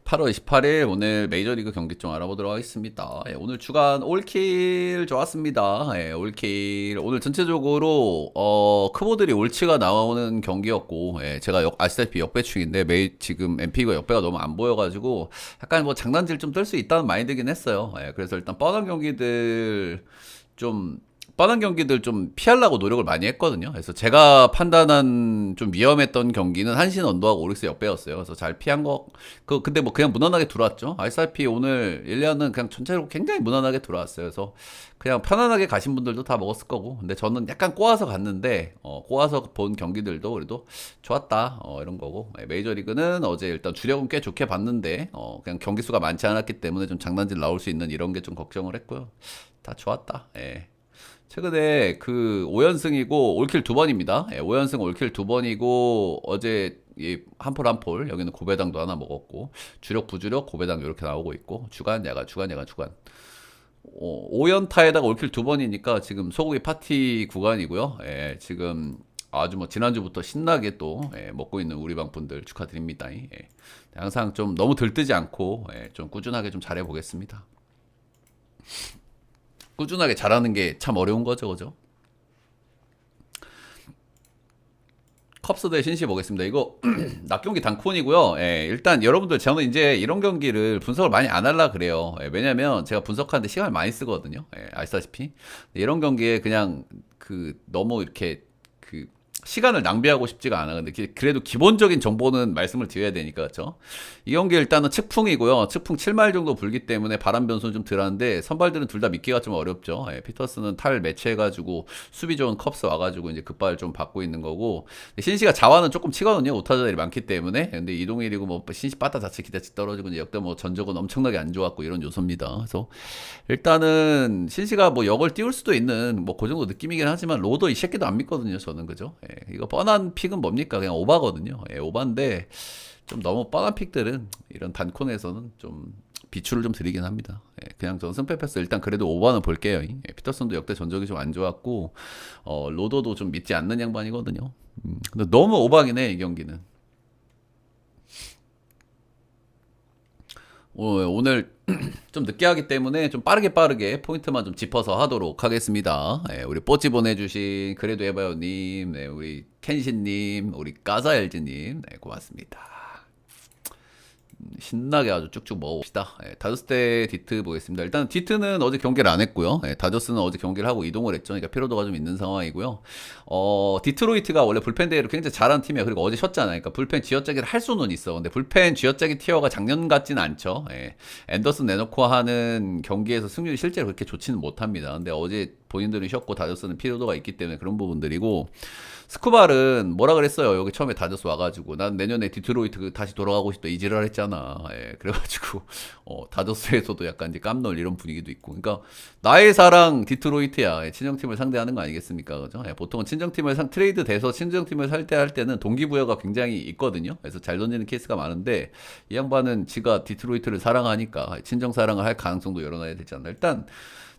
8월 28일 오늘 메이저리그 경기 좀 알아보도록 하겠습니다. 오늘 주간 올킬 좋았습니다. 올킬 오늘 전체적으로 크보들이 올치가 나오는 경기였고, 제가 아시다시피 역배충인데 지금 MP가 역배가 너무 안 보여가지고 약간 뭐 장난질 좀 뜰 수 있다는 마인드긴 했어요. 그래서 일단 뻔한 경기들 좀 피하려고 노력을 많이 했거든요. 그래서 제가 판단한 좀 위험했던 경기는 한신 언더하고 오릭스 역배였어요. 그래서 잘 피한 거, 근데 뭐 그냥 무난하게 들어왔죠. RSRP 오늘 1년은 그냥 전체적으로 굉장히 무난하게 들어왔어요. 그래서 그냥 편안하게 가신 분들도 다 먹었을 거고. 근데 저는 약간 꼬아서 갔는데, 꼬아서 본 경기들도 그래도 좋았다. 이런 거고. 메이저리그는 어제 일단 주력은 꽤 좋게 봤는데, 그냥 경기 수가 많지 않았기 때문에 좀 장난질 나올 수 있는 이런 게 좀 걱정을 했고요. 다 좋았다. 최근에 그 5연승이고 올킬 2번입니다. 5연승 올킬 2번이고 어제 한폴 한폴 여기는 고배당도 하나 먹었고 주력 부주력 고배당 이렇게 나오고 있고 주간 야간 주간 야간 주간 5연타에다가 올킬 2번이니까 지금 소고기 파티 구간이고요. 지금 아주 뭐 지난주부터 신나게 또 먹고 있는 우리 방 분들 축하드립니다. 항상 좀 너무 들뜨지 않고 좀 꾸준하게 좀 잘해 보겠습니다. 꾸준하게 잘하는 게 참 어려운 거죠, 그죠? 컵스 대 신시 보겠습니다. 이거 낮 경기 단콘이고요. 일단 여러분들 저는 이제 이런 경기를 분석을 많이 안 하려 그래요. 왜냐면 제가 분석하는데 시간을 많이 쓰거든요. 아시다시피 이런 경기에 그냥 그 너무 이렇게 그 시간을 낭비하고 싶지가 않아. 근데 그래도 기본적인 정보는 말씀을 드려야 되니까, 그렇죠? 이 경기 일단은 측풍이고요. 측풍 7마일 정도 불기 때문에 바람 변수는 좀 덜한데 선발들은 둘 다 믿기가 좀 어렵죠. 피터스는 탈 매치해가지고 수비 좋은 컵스 와가지고 이제 급발 좀 받고 있는 거고, 신시가 자완은 조금 치거든요. 오타자들이 많기 때문에. 근데 이동일이고 뭐 신시 빠따 자체 기대치 떨어지고 이제 역대 뭐 전적은 엄청나게 안 좋았고 이런 요소입니다. 그래서 일단은 신시가 뭐 역을 띄울 수도 있는 뭐 그 정도 느낌이긴 하지만 로더 이 새끼도 안 믿거든요. 저는 그죠? 이거 뻔한 픽은 뭡니까? 그냥 오바거든요. 오바인데 좀 너무 뻔한 픽들은 이런 단콘에서는 좀 비추를 좀 드리긴 합니다. 그냥 전 승패 패스 일단 그래도 오바는 볼게요. 피터슨도 역대 전적이 좀 안 좋았고 로더도 좀 믿지 않는 양반이거든요. 근데 너무 오바긴 해 이 경기는. 오늘 좀 늦게 하기 때문에 좀 빠르게 포인트만 좀 짚어서 하도록 하겠습니다. 우리 뽀찌 보내주신 그래도 해봐요님, 우리 켄신님, 우리 까자엘즈님, 고맙습니다. 신나게 아주 쭉쭉 먹어봅시다. 다저스 대 디트 보겠습니다. 일단 디트는 어제 경기를 안 했고요. 다저스는 어제 경기를 하고 이동을 했죠. 그러니까 피로도가 좀 있는 상황이고요. 디트로이트가 원래 불펜 대회를 굉장히 잘한 팀이야. 그리고 어제 쉬었잖아요. 그러니까 불펜 쥐어짜기를 할 수는 있어. 근데 불펜 쥐어짜기 티어가 작년 같진 않죠. 앤더슨 내놓고 하는 경기에서 승률이 실제로 그렇게 좋지는 못합니다. 근데 어제 본인들은 쉬었고 다저스는 피로도가 있기 때문에 그런 부분들이고, 스쿠발은 뭐라 그랬어요. 여기 처음에 다저스 와가지고 난 내년에 디트로이트 다시 돌아가고 싶다 이지랄 했잖아. 그래가지고 다저스에서도 약간 이제 깜놀 이런 분위기도 있고. 그러니까 나의 사랑 디트로이트야. 친정팀을 상대하는 거 아니겠습니까, 그죠? 보통은 친정팀을 트레이드 돼서 친정팀을 살 때는 동기부여가 굉장히 있거든요. 그래서 잘 던지는 케이스가 많은데 이 양반은 지가 디트로이트를 사랑하니까 친정 사랑을 할 가능성도 열어놔야 되지 않나. 일단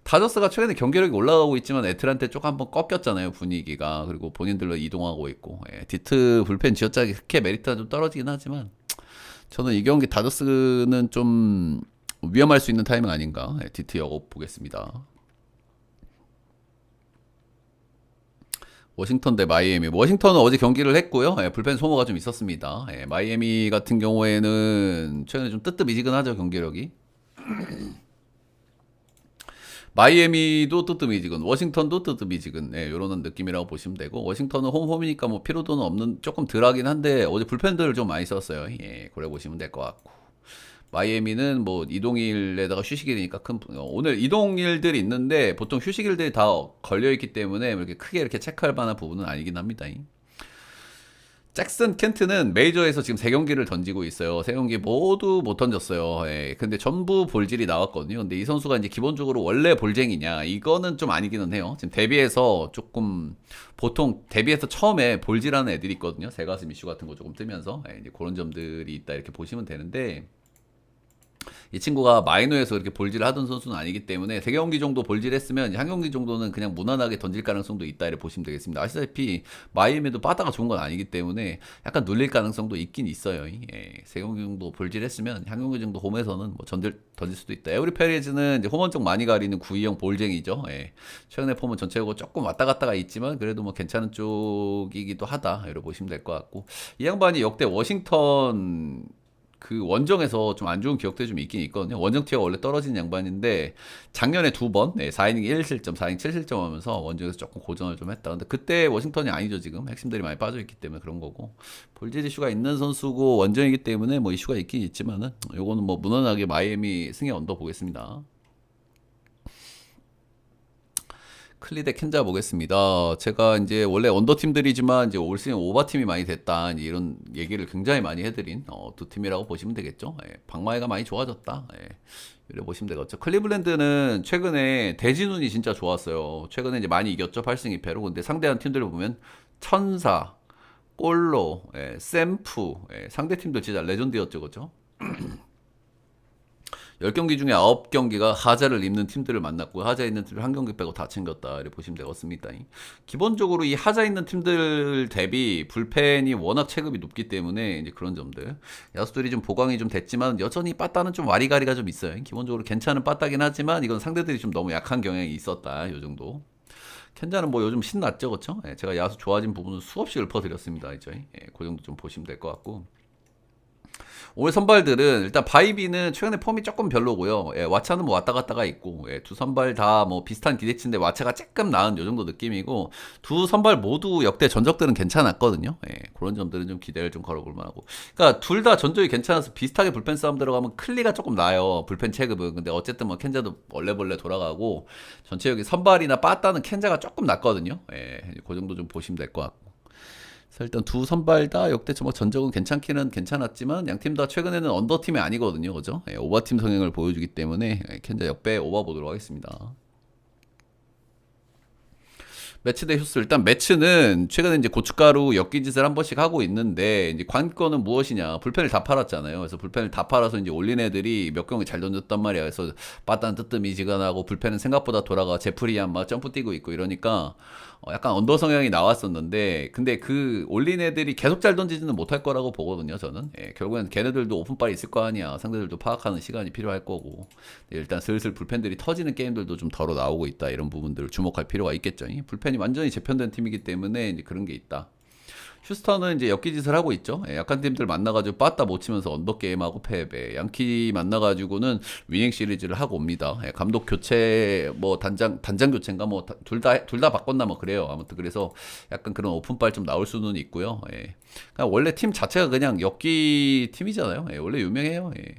다저스가 최근에 경기력이 올라가고 있지만 애틀한테 조금 한번 꺾였잖아요, 분위기가. 그리고 본인들로 이동하고 있고. 디트 불펜 쥐어짜기 그렇게 메리트가 좀 떨어지긴 하지만 저는 이 경기 다저스는 좀 위험할 수 있는 타이밍 아닌가. 디트 역업 보겠습니다. 워싱턴 대 마이애미. 워싱턴은 어제 경기를 했고요. 불펜 소모가 좀 있었습니다. 마이애미 같은 경우에는 최근에 좀 뜨뜻미지근하죠, 경기력이. 마이애미도 뜨뜻미지근, 워싱턴도 뜨뜻미지근, 이런 느낌이라고 보시면 되고, 워싱턴은 홈이니까 뭐 피로도는 없는 조금 덜하긴 한데 어제 불펜들을 좀 많이 썼어요. 그래 보시면 될 것 같고, 마이애미는 뭐 이동일에다가 휴식일이니까 오늘 이동일들이 있는데 보통 휴식일들이 다 걸려 있기 때문에 이렇게 크게 이렇게 체크할 만한 부분은 아니긴 합니다. 잭슨 켄트는 메이저에서 지금 3경기를 던지고 있어요. 3경기 모두 못 던졌어요. 근데 전부 볼질이 나왔거든요. 근데 이 선수가 이제 기본적으로 원래 볼쟁이냐? 이거는 좀 아니기는 해요. 지금 데뷔해서 조금, 보통 데뷔해서 처음에 볼질하는 애들이 있거든요. 새가슴 이슈 같은 거 조금 뜨면서. 이제 그런 점들이 있다 이렇게 보시면 되는데, 이 친구가 마이너에서 이렇게 볼질을 하던 선수는 아니기 때문에 3경기 정도 볼질했으면 한 경기 정도는 그냥 무난하게 던질 가능성도 있다 이렇게 보시면 되겠습니다. 아시다시피 마이애미도 빠따가 좋은 건 아니기 때문에 약간 눌릴 가능성도 있긴 있어요. 예, 3경기 정도 볼질했으면 한 경기 정도 홈에서는 뭐 던질 수도 있다. 에우리 페리즈는 이제 홈원 쪽 많이 가리는 구위형 볼쟁이죠. 예, 최근에 폼은 전체적으로 조금 왔다 갔다가 있지만 그래도 뭐 괜찮은 쪽이기도 하다 이렇게 보시면 될 것 같고, 이 양반이 역대 워싱턴 그 원정에서 좀 안 좋은 기억들이 좀 있긴 있거든요. 원정 티어가 원래 떨어진 양반인데 작년에 2번 4이닝 1실점 4이닝 7실점 하면서 원정에서 조금 고전을 좀 했다. 근데 그때 워싱턴이 아니죠. 지금 핵심들이 많이 빠져있기 때문에 그런 거고, 볼질 이슈가 있는 선수고 원정이기 때문에 뭐 이슈가 있긴 있지만은 요거는 뭐 무난하게 마이애미 승에 얹어 보겠습니다. 클리대 켄자 보겠습니다. 제가 이제 원래 언더 팀들이지만 이제 올 시즌 오버 팀이 많이 됐다, 이제 이런 얘기를 굉장히 많이 해드린 두 팀이라고 보시면 되겠죠. 예, 방망이가 많이 좋아졌다. 예, 이래 보시면 되겠죠. 클리블랜드는 최근에 대진운이 진짜 좋았어요. 최근에 이제 많이 이겼죠. 8승 2패로. 근데 상대한 팀들을 보면 천사, 골로, 예, 샘프, 예, 상대 팀도 진짜 레전드였죠, 그죠? 10경기 중에 9경기가 하자를 입는 팀들을 만났고, 하자 있는 팀들 한 경기 빼고 다 챙겼다 이렇게 보시면 되겠습니다. 기본적으로 이 하자 있는 팀들 대비 불펜이 워낙 체급이 높기 때문에 이제 그런 점들, 야수들이 좀 보강이 좀 됐지만 여전히 빠따는 좀 와리가리가 좀 있어요. 기본적으로 괜찮은 빠따긴 하지만 이건 상대들이 좀 너무 약한 경향이 있었다, 요 정도. 켄자는 뭐 요즘 신났죠, 그쵸? 예, 제가 야수 좋아진 부분은 수없이 읊어드렸습니다. 이제 예, 그 정도 좀 보시면 될 것 같고, 올 선발들은 일단 바이비는 최근에 폼이 조금 별로고요. 예, 와차는 뭐 왔다 갔다가 있고, 예, 두 선발 다 뭐 비슷한 기대치인데 와차가 조금 나은 요 정도 느낌이고, 두 선발 모두 역대 전적들은 괜찮았거든요. 예, 그런 점들은 좀 기대를 좀 걸어볼 만하고. 그러니까 둘 다 전적이 괜찮아서 비슷하게 불펜 싸움 들어가면 클리가 조금 나요. 불펜 체급은. 근데 어쨌든 뭐 켄자도 원래벌레 돌아가고, 전체적인 선발이나 빠따는 켄자가 조금 낫거든요. 예, 그 정도 좀 보시면 될 것 같고. 그래서 일단 두 선발 다 역대 뭐 전적은 괜찮기는 괜찮았지만 양 팀 다 최근에는 언더 팀이 아니거든요, 그죠? 예, 오버 팀 성향을 보여주기 때문에 켄자 역배 오버 보도록 하겠습니다. 매치 대 휴스. 일단 매치는 최근에 이제 고춧가루 엮기짓을 한 번씩 하고 있는데, 이제 관건은 무엇이냐, 불펜을 다 팔았잖아요. 그래서 불펜을 다 팔아서 이제 올린 애들이 몇 경기 잘 던졌단 말이야. 그래서 빠딴 뜨뜻미지근하고 불펜은 생각보다 돌아가 제프리한 막 점프 뛰고 있고 이러니까 약간 언더 성향이 나왔었는데, 근데 그 올린 애들이 계속 잘 던지지는 못할 거라고 보거든요, 저는. 예, 결국엔 걔네들도 오픈빨이 있을 거 아니야. 상대들도 파악하는 시간이 필요할 거고, 일단 슬슬 불펜들이 터지는 게임들도 좀 덜어 나오고 있다, 이런 부분들을 주목할 필요가 있겠죠. 불펜이 완전히 재편된 팀이기 때문에 이제 그런 게 있다. 휴스턴은 이제 엮기짓을 하고 있죠. 예, 약한 팀들 만나가지고 빠따 못 치면서 언더게임하고 패배. 양키 만나가지고는 위닝 시리즈를 하고 옵니다. 예, 감독 교체, 뭐 단장 교체인가 뭐 둘 다 바꿨나 뭐 그래요. 아무튼 그래서 약간 그런 오픈빨 좀 나올 수는 있고요. 예. 그러니까 원래 팀 자체가 그냥 엮기 팀이잖아요. 예, 원래 유명해요. 예.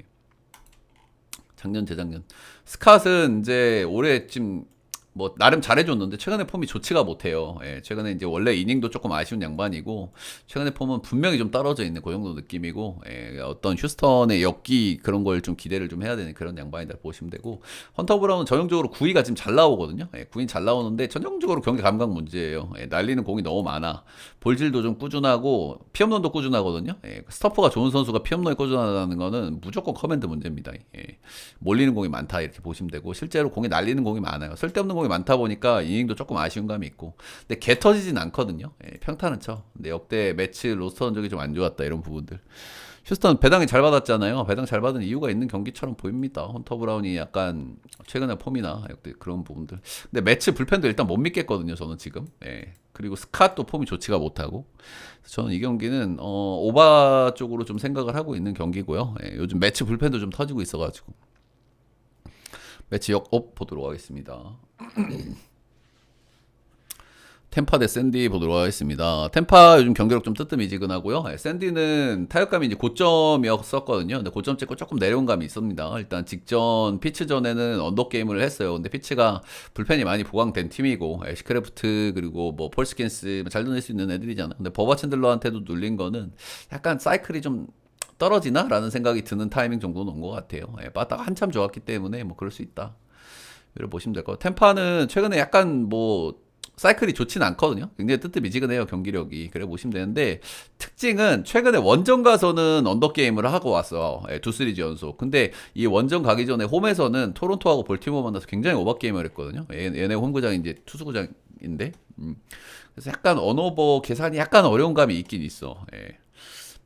작년 재작년 스캇은 이제 올해 지금 뭐 나름 잘해줬는데 최근에 폼이 좋지가 못해요. 예, 최근에 이제 원래 이닝도 조금 아쉬운 양반이고, 최근에 폼은 분명히 좀 떨어져 있는 그 정도 느낌이고, 예, 어떤 휴스턴의 엮기 그런 걸 좀 기대를 좀 해야 되는 그런 양반이다 보시면 되고, 헌터 브라운은 전형적으로 구위가 지금 잘 나오거든요. 예, 구위 잘 나오는데 전형적으로 경기 감각 문제예요. 예, 날리는 공이 너무 많아. 볼질도 좀 꾸준하고 피홈런도 꾸준하거든요. 예, 스토퍼가 좋은 선수가 피홈런이 꾸준하다는 거는 무조건 커맨드 문제입니다. 예, 몰리는 공이 많다 이렇게 보시면 되고, 실제로 공이 날리는 공이 많아요. 쓸데없는 공이 많다 보니까 이닝도 조금 아쉬운 감이 있고, 근데 개 터지진 않거든요. 예, 평타는 쳐. 근데 역대 매치 로스터 전적이 좀 안 좋았다, 이런 부분들. 휴스턴 배당이 잘 받았잖아요. 배당 잘 받은 이유가 있는 경기처럼 보입니다. 헌터 브라운이 약간 최근에 폼이나 역대 그런 부분들. 근데 매치 불펜도 일단 못 믿겠거든요, 저는 지금. 예. 그리고 스캇도 폼이 좋지가 못하고. 저는 이 경기는 오바 쪽으로 좀 생각을 하고 있는 경기고요. 예, 요즘 매치 불펜도 좀 터지고 있어가지고. 매치 역업 보도록 하겠습니다. 템파 대 샌디 보도록 하겠습니다. 템파 요즘 경기력 좀 뜨뜻미지근하고요. 샌디는 타격감이 이제 고점이었었거든요. 근데 고점 찍고 조금 내려온 감이 있습니다. 일단 직전 피치 전에는 언더 게임을 했어요. 근데 피치가 불펜이 많이 보강된 팀이고, 시크래프트 그리고 뭐 폴스킨스 잘 던질 수 있는 애들이잖아. 근데 버바 챈들러한테도 눌린 거는 약간 사이클이 좀 떨어지나? 라는 생각이 드는 타이밍 정도는 온 것 같아요. 빠따가 한참 좋았기 때문에 뭐 그럴 수 있다, 이렇게 보시면 될 것 같아요. 템파는 최근에 약간 뭐 사이클이 좋진 않거든요. 굉장히 뜨뜻미지근해요, 경기력이. 그래 보시면 되는데, 특징은 최근에 원정 가서는 언더게임을 하고 왔어. 예, 두 시리즈 연속. 근데 이 원정 가기 전에 홈에서는 토론토하고 볼티모어 만나서 굉장히 오버게임을 했거든요. 얘네 홈구장이 이제 투수구장인데. 그래서 약간 언오버 계산이 약간 어려운 감이 있긴 있어. 예.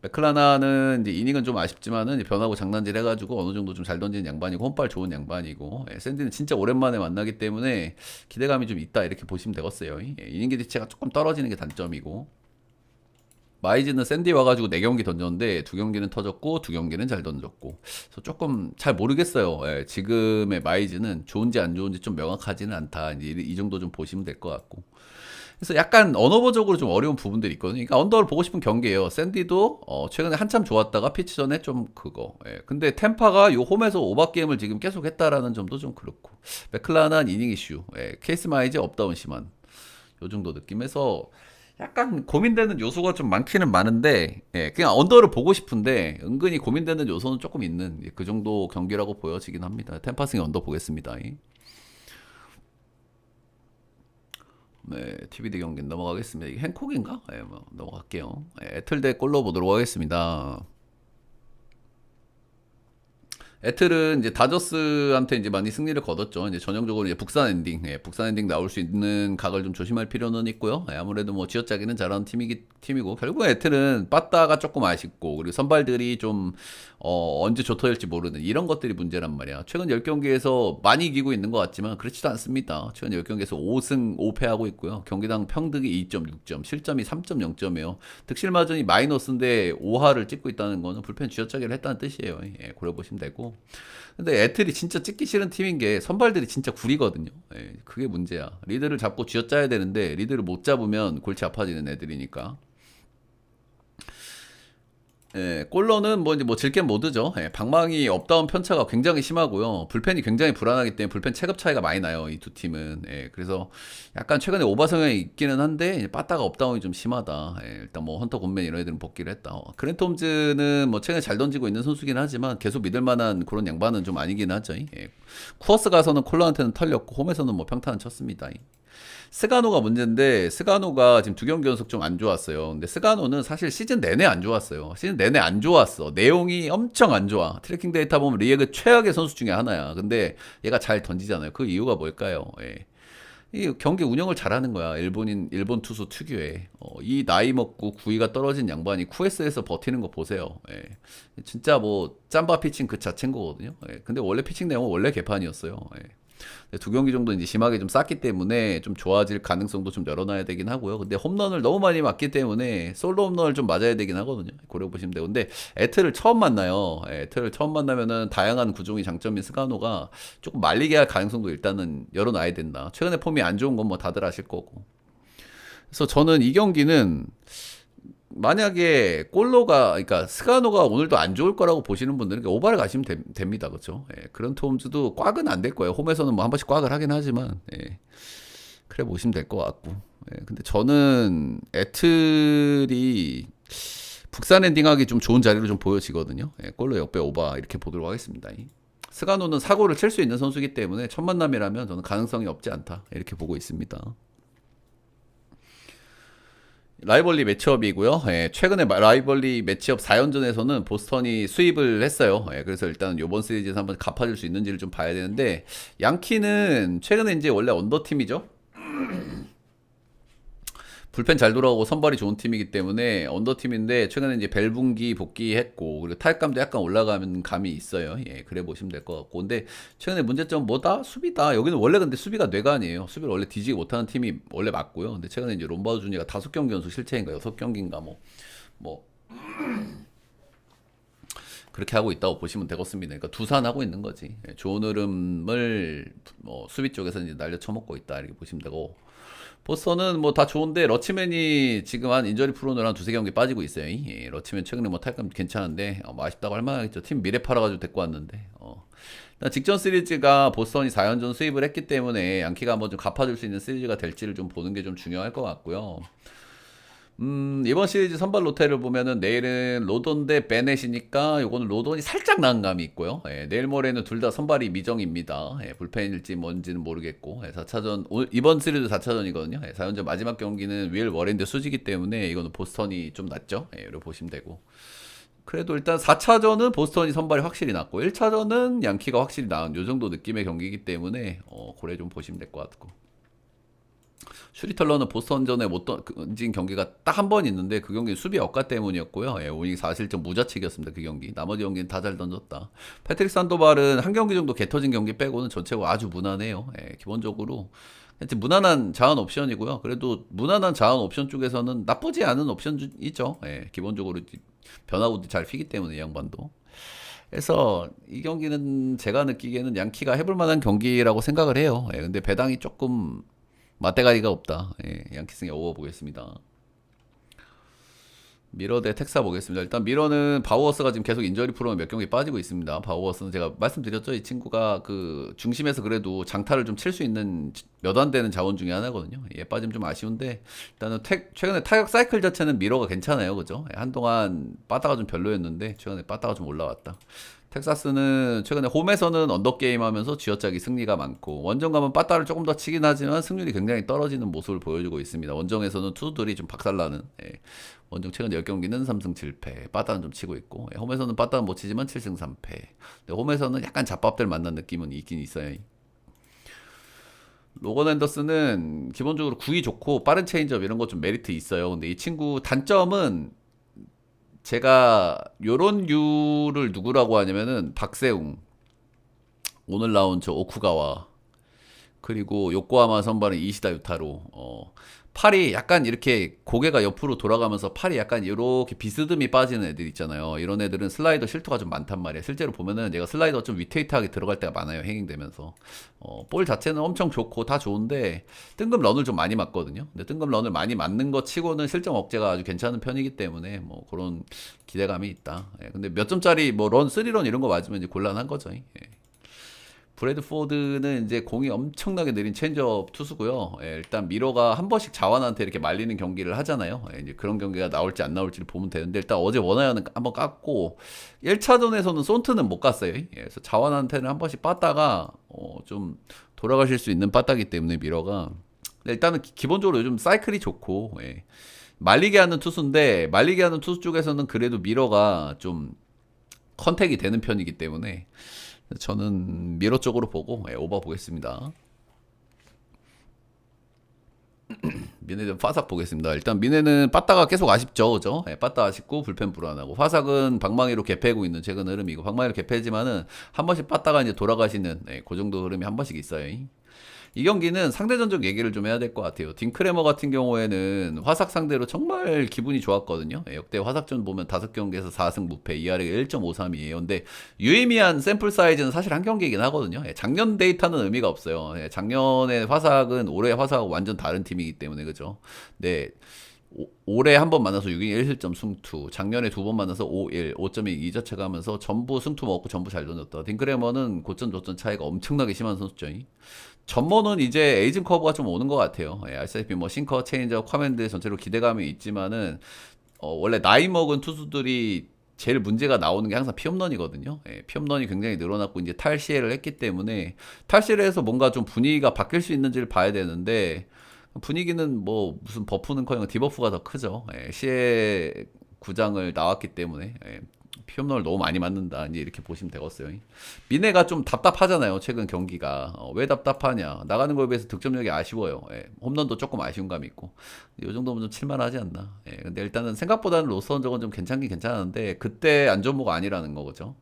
맥클라나는 이제 이닝은 좀 아쉽지만은 변하고 장난질 해가지고 어느 정도 좀 잘 던지는 양반이고 홈발 좋은 양반이고, 예, 샌디는 진짜 오랜만에 만나기 때문에 기대감이 좀 있다 이렇게 보시면 되겠어요. 예, 이닝 기대치가 조금 떨어지는 게 단점이고, 마이즈는 샌디 와가지고 4경기 던졌는데 2경기는 터졌고 2경기는 잘 던졌고, 그래서 조금 잘 모르겠어요. 예, 지금의 마이즈는 좋은지 안 좋은지 좀 명확하지는 않다. 이제 이 정도 좀 보시면 될 것 같고. 그래서 약간 언어버적으로 좀 어려운 부분들이 있거든요. 그러니까 언더를 보고 싶은 경기예요. 샌디도 최근에 한참 좋았다가 피치 전에 좀 그거. 예. 근데 템파가 요 홈에서 오버 게임을 지금 계속 했다라는 점도 좀 그렇고. 맥클라난 이닝 이슈. 예. 케이스 마이즈 업다운 심한. 요 정도 느낌에서 약간 고민되는 요소가 좀 많기는 많은데, 예. 그냥 언더를 보고 싶은데 은근히 고민되는 요소는 조금 있는, 예, 그 정도 경기라고 보여지긴 합니다. 템파승의 언더 보겠습니다. 네, TBD 경기 넘어가겠습니다. 이게 행콕인가? 네, 뭐 넘어갈게요. 네, 애틀 대 꼴로 보도록 하겠습니다. 애틀은 이제 다저스한테 이제 많이 승리를 거뒀죠. 이제 전형적으로 이제 북산 엔딩, 예, 북산 엔딩 나올 수 있는 각을 좀 조심할 필요는 있고요. 예, 아무래도 뭐 쥐어짜기는 잘하는 팀이고, 결국 애틀은 빠따가 조금 아쉽고, 그리고 선발들이 좀 언제 좋터질지 모르는 이런 것들이 문제란 말이야. 최근 10경기에서 많이 이기고 있는 것 같지만 그렇지도 않습니다. 최근 10경기에서 5승 5패하고 있고요. 경기당 평득이 2.6점, 실점이 3.0점이에요. 득실 마진이 마이너스인데 5할을 찍고 있다는 거는 불펜 쥐어짜기를 했다는 뜻이에요. 예, 고려보시면 되고. 근데 애틀이 진짜 찍기 싫은 팀인 게 선발들이 진짜 구리거든요. 예, 그게 문제야. 리드를 잡고 쥐어짜야 되는데 리드를 못 잡으면 골치 아파지는 애들이니까. 예, 꼴러는 뭐 이제 뭐 질겜 모드죠. 예, 방망이 업다운 편차가 굉장히 심하고요. 불펜이 굉장히 불안하기 때문에 불펜 체급 차이가 많이 나요. 이 두 팀은. 예, 그래서 약간 최근에 오바 성향이 있기는 한데 이제 빠따가 업다운이 좀 심하다. 예, 일단 뭐 헌터 곤맨 이런 애들은 복귀를 했다. 그랜트 홈즈는 뭐 최근에 잘 던지고 있는 선수긴 하지만 계속 믿을 만한 그런 양반은 좀 아니긴 하죠. 예. 쿠어스 가서는 콜러한테는 털렸고 홈에서는 뭐 평타는 쳤습니다. 스가노가 문제인데 스가노가 지금 2경기 연속 좀 안 좋았어요. 근데 스가노는 사실 시즌 내내 안 좋았어요. 시즌 내내 안 좋았어. 내용이 엄청 안 좋아. 트래킹 데이터 보면 리그 최악의 선수 중에 하나야. 근데 얘가 잘 던지잖아요. 그 이유가 뭘까요? 예. 이 경기 운영을 잘하는 거야. 일본 투수 특유의. 이 나이 먹고 구위가 떨어진 양반이 쿠에스에서 버티는 거 보세요. 예. 진짜 뭐 짬바 피칭 그 자체인 거거든요. 예. 근데 원래 피칭 내용은 원래 개판이었어요. 예. 2경기 정도 이제 심하게 좀 쌌기 때문에 좀 좋아질 가능성도 좀 열어놔야 되긴 하고요. 근데 홈런을 너무 많이 맞기 때문에 솔로 홈런을 좀 맞아야 되긴 하거든요. 고려 보시면 되고. 근데 애틀을 처음 만나요. 애틀을 처음 만나면은 다양한 구종이 장점인 스가노가 조금 말리게 할 가능성도 일단은 열어놔야 된다. 최근에 폼이 안 좋은 건 뭐 다들 아실 거고. 그래서 저는 이 경기는 만약에 그러니까 스가노가 오늘도 안 좋을 거라고 보시는 분들은 오바를 가시면 됩니다. 그렇죠? 예, 그런 톰즈도 꽉은 안 될 거예요. 홈에서는 뭐 한 번씩 꽉을 하긴 하지만, 예, 그래 보시면 될 것 같고. 예, 근데 저는 애틀이 북산 엔딩하기 좀 좋은 자리로 좀 보여지거든요. 예, 골로 역배 오바 이렇게 보도록 하겠습니다. 스가노는 사고를 칠 수 있는 선수이기 때문에 첫 만남이라면 저는 가능성이 없지 않다 이렇게 보고 있습니다. 라이벌리 매치업이고요. 예, 최근에 라이벌리 매치업 4연전에서는 보스턴이 수입을 했어요. 예, 그래서 일단 이번 시리즈에서 한번 갚아줄 수 있는지를 좀 봐야 되는데, 양키는 최근에 이제 원래 언더팀이죠. 불펜 잘 돌아오고 선발이 좋은 팀이기 때문에 언더팀인데 최근에 이제 벨붕기 복귀했고, 그리고 타격감도 약간 올라가는 감이 있어요. 예, 그래 보시면 될 것 같고. 근데 최근에 문제점 뭐다? 수비다. 여기는 원래 근데 수비가 뇌가 아니에요. 수비를 원래 뒤지기 못하는 팀이 원래 맞고요. 근데 최근에 이제 롬바우드 주니가 5경기 연속 실책인가 6경기인가 뭐 그렇게 하고 있다고 보시면 되겠습니다. 그러니까 두산하고 있는 거지. 예, 좋은 흐름을 뭐 수비 쪽에서 이제 날려 쳐먹고 있다 이렇게 보시면 되고. 보스턴은 뭐 다 좋은데 러치맨이 지금 한 인저리 프로는 한 2-3경기 빠지고 있어요. 예, 러치맨 최근에 뭐 탈감 괜찮은데 뭐 아쉽다고 할 만하겠죠. 팀 미래 팔아가지고 데리고 왔는데. 직전 시리즈가 보스턴이 4연전 수입을 했기 때문에 양키가 한번 좀 갚아줄 수 있는 시리즈가 될지를 좀 보는 게 좀 중요할 것 같고요. 이번 시리즈 선발 로테를 보면은 내일은 로돈 대 베넷이니까 요거는 로돈이 살짝 나은 감이 있고요. 예, 내일 모레는 둘 다 선발이 미정입니다. 예, 불펜일지 뭔지는 모르겠고. 예, 4차전, 이번 시리즈 4차전이거든요. 예, 4연전 마지막 경기는 윌 워렌드 수지기 때문에 이거는 보스턴이 좀 낫죠. 예, 이렇게 보시면 되고. 그래도 일단 4차전은 보스턴이 선발이 확실히 낫고 1차전은 양키가 확실히 나은 요 정도 느낌의 경기이기 때문에 고래 좀 보시면 될 것 같고. 슈리털러는 보스턴전에 못 던진 경기가 딱 한 번 있는데 그 경기는 수비 억가 때문이었고요. 예, 오닝 4실점 무자책이었습니다. 그 경기. 나머지 경기는 다 잘 던졌다. 패트릭 산도발은 한 경기 정도 개 터진 경기 빼고는 전체적으로 아주 무난해요. 예, 기본적으로 무난한 자원 옵션이고요. 그래도 무난한 자원 옵션 쪽에서는 나쁘지 않은 옵션이죠. 예, 기본적으로 변화구도 잘 피기 때문에 이 양반도. 그래서 이 경기는 제가 느끼기에는 양키가 해볼 만한 경기라고 생각을 해요. 예, 근데 배당이 조금 맞대가리가 없다. 예, 양키승에 오버 보겠습니다. 미러 대 텍사 보겠습니다. 일단 미러는 바우어스가 지금 계속 인저리 프로는 몇 경기 빠지고 있습니다. 바우어스는 제가 말씀드렸죠. 이 친구가 그 중심에서 그래도 장타를 좀 칠 수 있는 몇 안 되는 자원 중에 하나거든요. 얘 빠지면 좀 아쉬운데 일단은 최근에 타격 사이클 자체는 미러가 괜찮아요. 그죠? 예, 한동안 빠따가 좀 별로였는데 최근에 빠따가 좀 올라왔다. 텍사스는 최근에 홈에서는 언더게임 하면서 쥐어짜기 승리가 많고 원정 가면 빠따를 조금 더 치긴 하지만 승률이 굉장히 떨어지는 모습을 보여주고 있습니다. 원정에서는 투수들이 좀 박살나는 원정 최근 10경기는 3승 7패 빠따는 좀 치고 있고 홈에서는 빠따는 못 치지만 7승 3패 홈에서는 약간 잡밥들 만난 느낌은 있긴 있어요. 로건 앤더슨은 기본적으로 구위 좋고 빠른 체인지업 이런 거 좀 메리트 있어요. 근데 이 친구 단점은 제가 요런 류를 누구라고 하냐면은 박세웅 오늘 나온 저 오쿠가와 그리고 요코하마 선발은 이시다 유타로 팔이 약간 이렇게 고개가 옆으로 돌아가면서 팔이 약간 이렇게 비스듬히 빠지는 애들 있잖아요. 이런 애들은 슬라이더 실투가 좀 많단 말이에요. 실제로 보면은 얘가 슬라이더 좀 위태위태하게 들어갈 때가 많아요. 행행되면서 볼 자체는 엄청 좋고 다 좋은데 뜬금 런을 좀 많이 맞거든요. 근데 뜬금 런을 많이 맞는 것 치고는 실점 억제가 아주 괜찮은 편이기 때문에 뭐 그런 기대감이 있다. 예, 근데 몇 점짜리 뭐 런, 3런 이런 거 맞으면 이제 곤란한 거죠. 예. 브래드포드는 이제 공이 엄청나게 느린 체인지업 투수고요. 예, 일단 미러가 한 번씩 자완한테 이렇게 말리는 경기를 하잖아요. 예, 이제 그런 경기가 나올지 안 나올지를 보면 되는데 일단 어제 원아연은 한번 깠고 1차전에서는 손트는 못 갔어요. 예, 그래서 자완한테는 한 번씩 빠다가 좀 돌아가실 수 있는 빠따기 때문에 미러가 일단은 기본적으로 요즘 사이클이 좋고 예, 말리게 하는 투수인데 말리게 하는 투수 쪽에서는 그래도 미러가 좀 컨택이 되는 편이기 때문에 저는 미러 쪽으로 보고 오버 보겠습니다. 미네는 파삭 보겠습니다. 일단 미네는 빠따가 계속 아쉽죠, 그죠? 빠따 아쉽고 불펜 불안하고 화삭은 방망이로 개패고 있는 최근 흐름이고 방망이로 개패지만은 한 번씩 빠따가 이제 돌아가시는 그 정도 흐름이 한 번씩 있어요. 이 경기는 상대전적 얘기를 좀 해야 될 것 같아요. 딩크레머 같은 경우에는 화삭 상대로 정말 기분이 좋았거든요. 역대 화삭전 보면 5경기에서 4승 무패, ERA가 1.53이에요. 근데 유의미한 샘플 사이즈는 사실 한 경기이긴 하거든요. 작년 데이터는 의미가 없어요. 작년에 화삭은 올해 화삭하고 완전 다른 팀이기 때문에 그죠. 네. 올해 한 번 만나서 6인 1실점 승투, 작년에 두 번 만나서 5-1, 5.2 이자체가 하면서 전부 승투 먹고 전부 잘 던졌다. 딩크레머는 고점 조점 차이가 엄청나게 심한 선수죠. 전모는 이제 에이징 커브가 좀 오는 것 같아요. RCP 뭐 싱커, 체인저, 커맨드 전체로 기대감이 있지만은 원래 나이 먹은 투수들이 제일 문제가 나오는 게 항상 피홈런이거든요. 피홈런이 굉장히 늘어났고 이제 탈시해를 했기 때문에 탈시를 해서 뭔가 좀 분위기가 바뀔 수 있는지를 봐야 되는데 분위기는 뭐 무슨 버프는커녕 디버프가 더 크죠. 시해 구장을 나왔기 때문에 피홈런을 너무 많이 맞는다. 이제 이렇게 보시면 되겠어요. 미네가 좀 답답하잖아요. 최근 경기가. 왜 답답하냐. 나가는 거에 비해서 득점력이 아쉬워요. 홈런도 조금 아쉬운 감이 있고. 이 정도면 좀 칠만하지 않나. 근데 일단은 생각보다는 로스터 적은 좀 괜찮긴 괜찮은데 그때 안전모가 아니라는 거죠.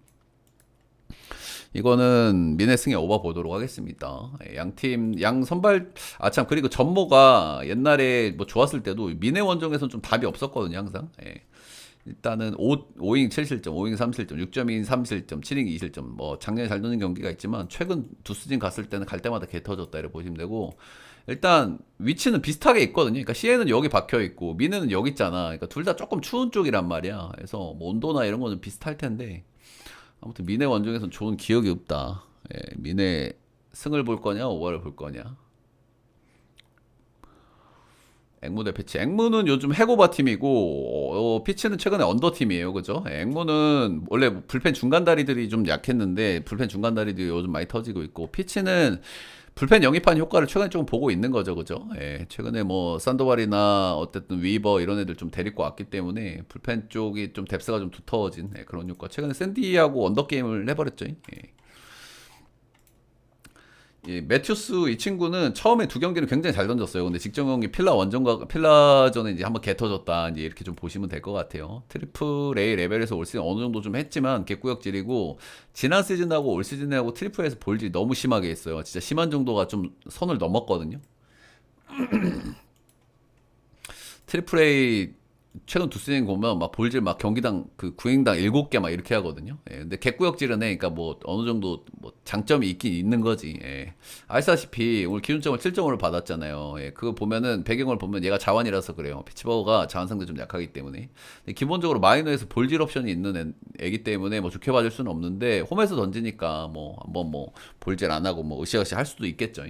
이거는 미네 승에 오버 보도록 하겠습니다. 양팀 양 선발 참 그리고 전모가 옛날에 뭐 좋았을 때도 미네 원정에서는 좀 답이 없었거든요 항상. 일단은 5인 7실점, 5인 3실점, 6.2인 3실점, 7인 2실점 뭐 작년에 잘 도는 경기가 있지만 최근 두 시즌 갔을 때는 갈 때마다 개 터졌다 이렇게 보시면 되고 일단 위치는 비슷하게 있거든요. 그러니까 시에는 여기 박혀 있고 미네는 여기 있잖아. 그러니까 둘 다 조금 추운 쪽이란 말이야. 그래서 뭐 온도나 이런 거는 비슷할 텐데 아무튼 미네 원정에서는 좋은 기억이 없다. 미네 승을 볼 거냐 오버를 볼 거냐. 앵무 대 피치. 앵무는 요즘 해고바 팀이고, 피치는 최근에 언더 팀이에요. 그죠? 앵무는 원래 불펜 중간다리들이 좀 약했는데, 불펜 중간다리들이 요즘 많이 터지고 있고, 피치는 불펜 영입한 효과를 최근에 좀 보고 있는 거죠. 그죠? 최근에 뭐, 산도발이나 어쨌든 위버 이런 애들 좀 데리고 왔기 때문에, 불펜 쪽이 좀 뎁스가 좀 두터워진 그런 효과. 최근에 샌디하고 언더 게임을 해버렸죠. 매튜스 이 친구는 처음에 두 경기는 굉장히 잘 던졌어요. 근데 직전 경기 필라 원정과 필라전에 이제 한번 개 터졌다. 이제 이렇게 좀 보시면 될 것 같아요. 트리플 A 레벨에서 올 시즌 어느 정도 좀 했지만 개구역질이고 지난 시즌하고 올 시즌하고 트리플 A에서 볼질이 너무 심하게 했어요. 진짜 심한 정도가 좀 선을 넘었거든요. 트리플 A 최근 두 시즌 보면 막 볼질 막 경기당 그 구행당 7개 막 이렇게 하거든요. 근데 개구역질은 해. 그러니까 뭐 어느 정도 뭐 장점이 있긴 있는 거지. 아시다시피 오늘 기준점을 7.5를 받았잖아요. 그거 보면은 배경을 보면 얘가 자완이라서 그래요. 피치버거가 자완 상대 좀 약하기 때문에. 근데 기본적으로 마이너에서 볼질 옵션이 있는 애기 때문에 뭐 좋게 봐줄 수는 없는데 홈에서 던지니까 뭐 한번 뭐 볼질 안 하고 뭐 으쌰으쌰 할 수도 있겠죠.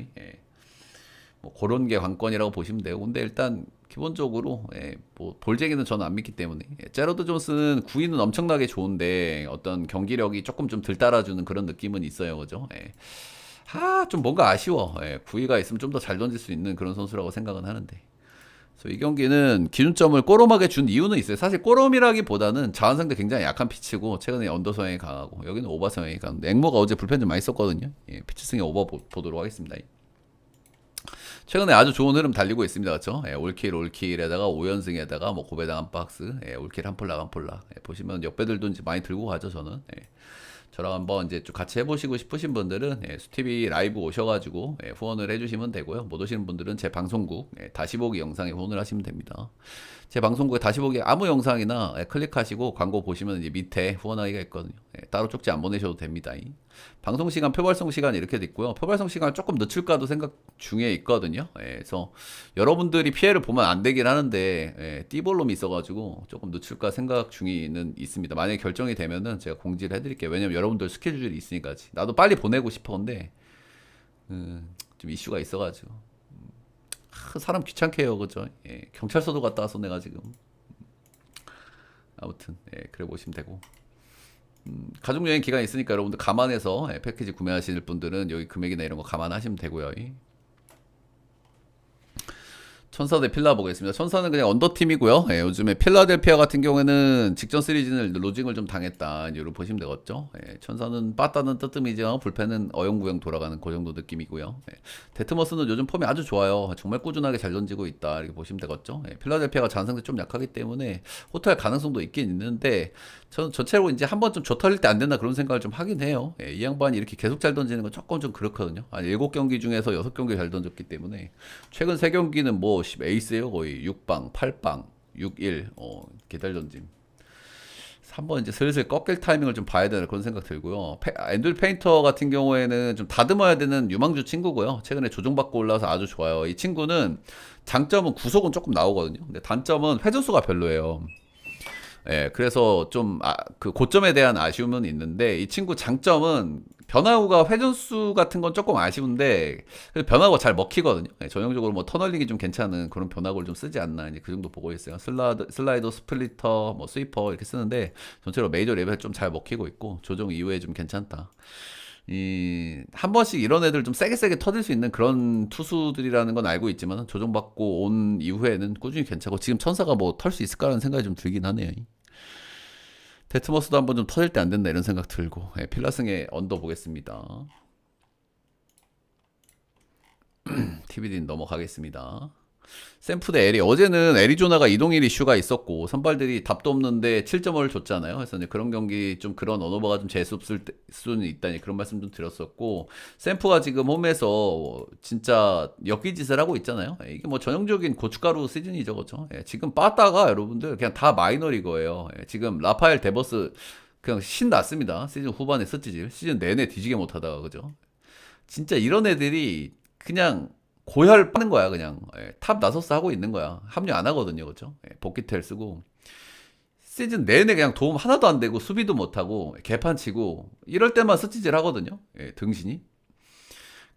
뭐 그런 게 관건이라고 보시면 돼요. 근데 일단 기본적으로 뭐 볼쟁이는 저는 안 믿기 때문에 제러드 존스는 구위는 엄청나게 좋은데 어떤 경기력이 조금 좀 덜 따라주는 그런 느낌은 있어요, 그죠? 좀 뭔가 아쉬워. 구위가 있으면 좀 더 잘 던질 수 있는 그런 선수라고 생각은 하는데. 그래서 이 경기는 기준점을 꼬롬하게 준 이유는 있어요. 사실 꼬롬이라기보다는 자원 상대 굉장히 약한 피치고 최근에 언더 성향이 강하고 여기는 오버 성향이 강한데 앵모가 어제 불펜 좀 많이 썼거든요. 피치 승의 오버 보도록 하겠습니다. 최근에 아주 좋은 흐름 달리고 있습니다. 그렇죠? 올킬에다가 5연승에다가 뭐 고배당 한 박스, 올킬 한 폴락 한 폴락. 보시면 역배들도 이제 많이 들고 가죠, 저는. 저랑 한번 이제 좀 같이 해보시고 싶으신 분들은 수티비 라이브 오셔가지고 후원을 해주시면 되고요. 못 오시는 분들은 제 방송국 다시 보기 영상에 후원을 하시면 됩니다. 제 방송국에 다시 보기 아무 영상이나 클릭하시고 광고 보시면 이제 밑에 후원하기가 있거든요. 따로 쪽지 안 보내셔도 됩니다. 방송 시간, 표발송 시간 이렇게 돼 있고요. 표발송 시간 조금 늦출까도 생각 중에 있거든요. 그래서 여러분들이 피해를 보면 안 되긴 하는데 띠볼롬이 있어가지고 조금 늦출까 생각 중에는 있습니다. 만약에 결정이 되면은 제가 공지를 해드릴게요. 왜냐면 여러분들 스케줄이 있으니까. 나도 빨리 보내고 싶었는데 좀 이슈가 있어가지고 사람 귀찮게 해요, 그죠? 경찰서도 갔다 와서 내가 지금 아무튼 그래 보시면 되고. 가족여행 기간이 있으니까 여러분들 감안해서 패키지 구매하시는 분들은 여기 금액이나 이런 거 감안하시면 되고요. 천사 대 필라 보겠습니다. 천사는 그냥 언더팀이고요. 요즘에 필라델피아 같은 경우에는 직전 시리즈는 로징을 좀 당했다. 이렇게 보시면 되겠죠. 천사는 빠따는 뜨뜸이죠. 불펜은 어영부영 돌아가는 그 정도 느낌이고요. 데트머스는 요즘 폼이 아주 좋아요. 정말 꾸준하게 잘 던지고 있다. 이렇게 보시면 되겠죠. 필라델피아가 잔상대 좀 약하기 때문에 호투할 가능성도 있긴 있는데 저는 전체로 이제 한번 좀 조털릴 때 안 된다 그런 생각을 좀 하긴 해요. 이 양반이 이렇게 계속 잘 던지는 건 조금 좀 그렇거든요. 한 7경기 중에서 6경기 잘 던졌기 때문에 최근 3경기는 뭐 에이스예요. 거의 6방, 8방, 6-1 개달 던짐. 한번 이제 슬슬 꺾일 타이밍을 좀 봐야 되나 그런 생각 들고요. 앤드류 페인터 같은 경우에는 좀 다듬어야 되는 유망주 친구고요. 최근에 조정받고 올라와서 아주 좋아요. 이 친구는 장점은 구속은 조금 나오거든요. 근데 단점은 회전수가 별로예요. 그래서 좀 그 고점에 대한 아쉬움은 있는데 이 친구 장점은 변화구가 회전수 같은 건 조금 아쉬운데 변화구가 잘 먹히거든요. 전형적으로 뭐 터널링이 좀 괜찮은 그런 변화구를 좀 쓰지 않나 이제 그 정도 보고 있어요. 슬라이더, 스플리터, 뭐 스위퍼 이렇게 쓰는데 전체로 메이저 레벨 좀 잘 먹히고 있고 조정 이후에 좀 괜찮다. 한 번씩 이런 애들 좀 세게 터질 수 있는 그런 투수들이라는 건 알고 있지만 조정받고 온 이후에는 꾸준히 괜찮고 지금 천사가 뭐 털 수 있을까라는 생각이 좀 들긴 하네요. 데트머스도 한번 좀 터질 때 안 된다 이런 생각 들고 필라승에 언더 보겠습니다. TBD 넘어가겠습니다. 샘프 대 에리. 어제는 애리조나가 이동일 이슈가 있었고 선발들이 답도 없는데 7점을 줬잖아요. 그래서 이제 그런 경기 좀 그런 언어버가 좀 재수 없을 수는 있다니 그런 말씀 좀 드렸었고 샘프가 지금 홈에서 진짜 엮기짓을 하고 있잖아요. 이게 뭐 전형적인 고춧가루 시즌이죠, 그렇죠? 지금 빠따가 여러분들 그냥 다 마이너리거예요. 지금 라파엘 데버스 그냥 신났습니다. 시즌 후반에 스티질 시즌 내내 뒤지게 못하다가 그죠? 진짜 이런 애들이 그냥 고혈 빠는 거야 그냥. 탑 나서스 하고 있는 거야. 합류 안 하거든요, 그렇죠? 복귀텔 쓰고 시즌 내내 그냥 도움 하나도 안 되고 수비도 못 하고 개판 치고 이럴 때만 스치질 하거든요. 등신이.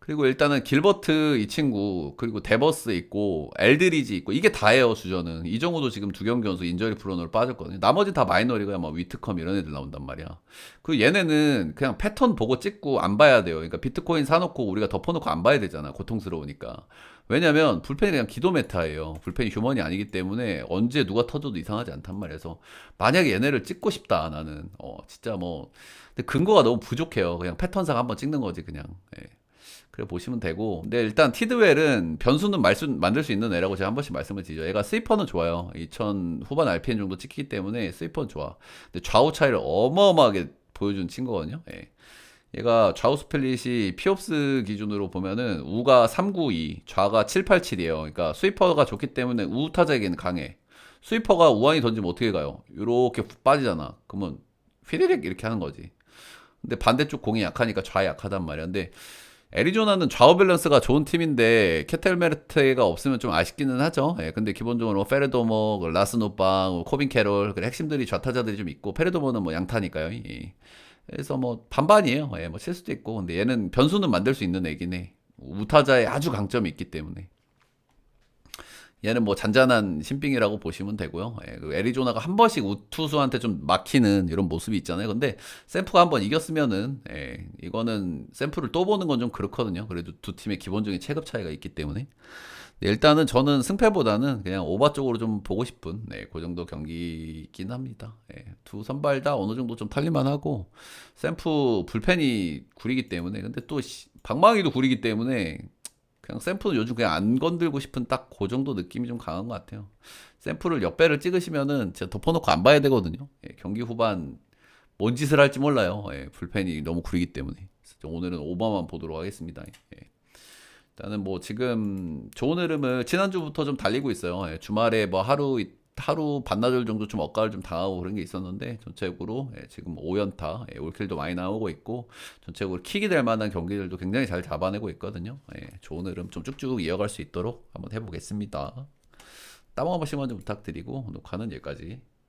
그리고 일단은 길버트 이 친구, 그리고 데버스 있고 엘드리지 있고 이게 다예요. 주전은 이정우도 지금 두 경기 연속 인저리 프로너로 빠졌거든요. 나머지 다 마이너리그야. 뭐 위트컴 이런 애들 나온단 말이야. 그 얘네는 그냥 패턴 보고 찍고 안 봐야 돼요. 그러니까 비트코인 사놓고 우리가 덮어놓고 안 봐야 되잖아. 고통스러우니까. 왜냐면 불펜이 그냥 기도 메타예요. 불펜이 휴먼이 아니기 때문에 언제 누가 터져도 이상하지 않단 말이에요. 그래서 만약에 얘네를 찍고 싶다 나는 진짜 뭐 근데 근거가 너무 부족해요. 그냥 패턴상 한번 찍는 거지 그냥. 예. 그래 보시면 되고. 근데 일단 티드웰은 변수는 만들 수 있는 애라고 제가 한 번씩 말씀을 드리죠. 얘가 스위퍼는 좋아요. 2000 후반 RPM 정도 찍히기 때문에 스위퍼는 좋아. 근데 좌우 차이를 어마어마하게 보여준 친구거든요. 예. 얘가 좌우 스플릿이 피옵스 기준으로 보면은 우가 392, 좌가 787이에요. 그러니까 스위퍼가 좋기 때문에 우 타자에게는 강해. 스위퍼가 우완이 던지면 어떻게 가요? 이렇게 빠지잖아. 그러면 휘리릭 이렇게 하는 거지. 근데 반대쪽 공이 약하니까 좌 약하단 말이야. 근데 애리조나는 좌우 밸런스가 좋은 팀인데 케텔 메르테가 없으면 좀 아쉽기는 하죠. 예, 근데 기본적으로 뭐 페레도모, 라스노빵, 코빈 캐롤, 그 핵심들이 좌타자들이 좀 있고 페레도모는 뭐 양타니까요. 예. 그래서 뭐 반반이에요. 예, 뭐 칠 수도 있고. 근데 얘는 변수는 만들 수 있는 애긴 해. 우타자에 아주 강점이 있기 때문에. 얘는 뭐 잔잔한 신빙이라고 보시면 되고요. 예, 그 애리조나가 한 번씩 우투수한테 좀 막히는 이런 모습이 있잖아요. 근데 샘프가 한 번 이겼으면은 이거는 샘프를 또 보는 건 좀 그렇거든요. 그래도 두 팀의 기본적인 체급 차이가 있기 때문에. 네, 일단은 저는 승패보다는 그냥 오바 쪽으로 좀 보고 싶은 그 정도 경기이긴 합니다. 두 선발 다 어느 정도 좀 탈릴만 하고 샘프 불펜이 구리기 때문에 근데 또 방망이도 구리기 때문에 그냥 샘플은 요즘 그냥 안 건들고 싶은 딱 그 정도 느낌이 좀 강한 것 같아요. 샘플을 역배를 찍으시면은 진짜 덮어놓고 안 봐야 되거든요. 경기 후반 뭔 짓을 할지 몰라요. 불펜이 너무 구리기 때문에. 오늘은 오버만 보도록 하겠습니다. 일단은 뭐 지금 좋은 흐름을 지난주부터 좀 달리고 있어요. 주말에 뭐 하루 반나절 정도 좀 억가를 좀 당하고 그런 게 있었는데 전체적으로 지금 5연타 올킬도 많이 나오고 있고 전체적으로 킥이 될 만한 경기들도 굉장히 잘 잡아내고 있거든요. 좋은 흐름 좀 쭉쭉 이어갈 수 있도록 한번 해보겠습니다. 따봉 한 번씩만 좀 부탁드리고 녹화는 여기까지.